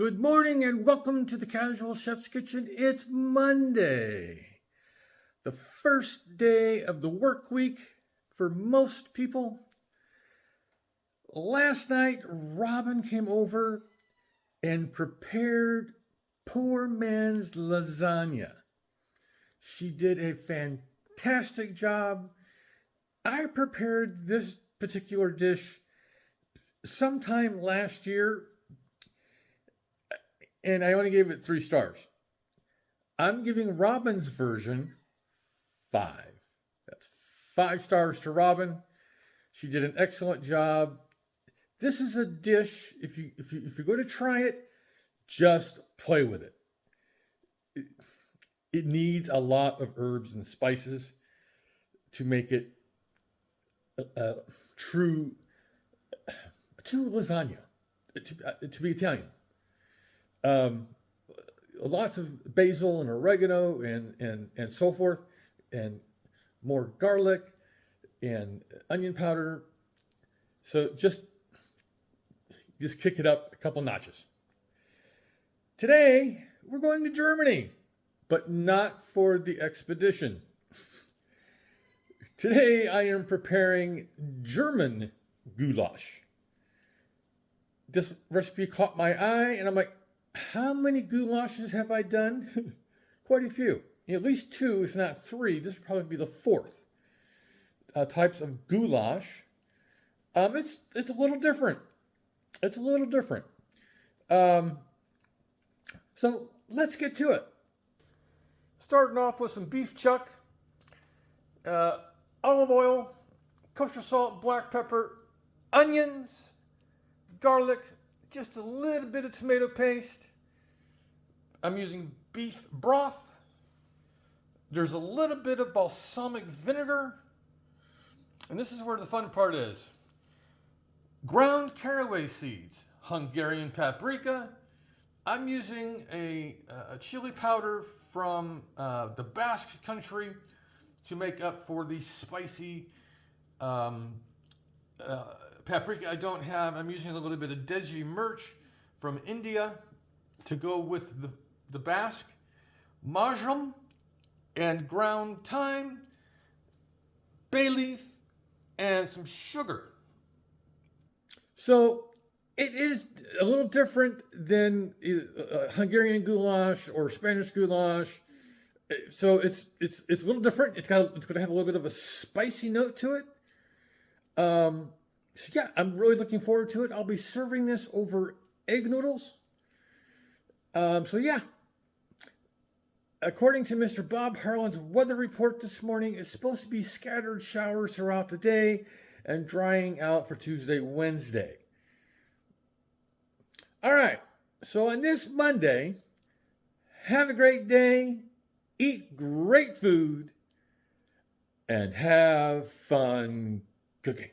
Good morning and welcome to the Casual Chef's Kitchen. It's Monday, the first day of the work week for most people. Last night, Robin came over and prepared poor man's lasagna. She did a fantastic job. I prepared this particular dish sometime last year, and I only gave it 3 stars. I'm giving Robin's version 5. That's 5 stars to Robin. She did an excellent job. This is a dish, if you go to try it, just play with it. It needs a lot of herbs and spices to make it a true lasagna, to be Italian. Lots of basil and oregano and so forth, and more garlic and onion powder. So just kick it up a couple notches. Today, we're going to Germany, but not for the expedition. Today, I am preparing German goulash. This recipe caught my eye, and I'm like, how many goulashes have I done? Quite a few. At least 2, if not 3. This would probably be the 4th types of goulash. It's a little different. It's a little different. So let's get to it. Starting off with some beef chuck, olive oil, kosher salt, black pepper, onions, garlic, just a little bit of tomato paste. I'm using beef broth. There's a little bit of balsamic vinegar. And this is where the fun part is. Ground caraway seeds, Hungarian paprika. I'm using a chili powder from the Basque country to make up for the spicy paprika I don't have. I'm using a little bit of Desi Mirch from India to go with the Basque. Marjoram and ground thyme, bay leaf, and some sugar. So it is a little different than Hungarian goulash or Spanish goulash. So it's a little different. It's going to have a little bit of a spicy note to it. So yeah, I'm really looking forward to it. I'll be serving this over egg noodles. So yeah, according to Mr. Bob Harlan's weather report this morning, it's supposed to be scattered showers throughout the day and drying out for Tuesday, Wednesday. All right, so on this Monday, have a great day, eat great food, and have fun cooking.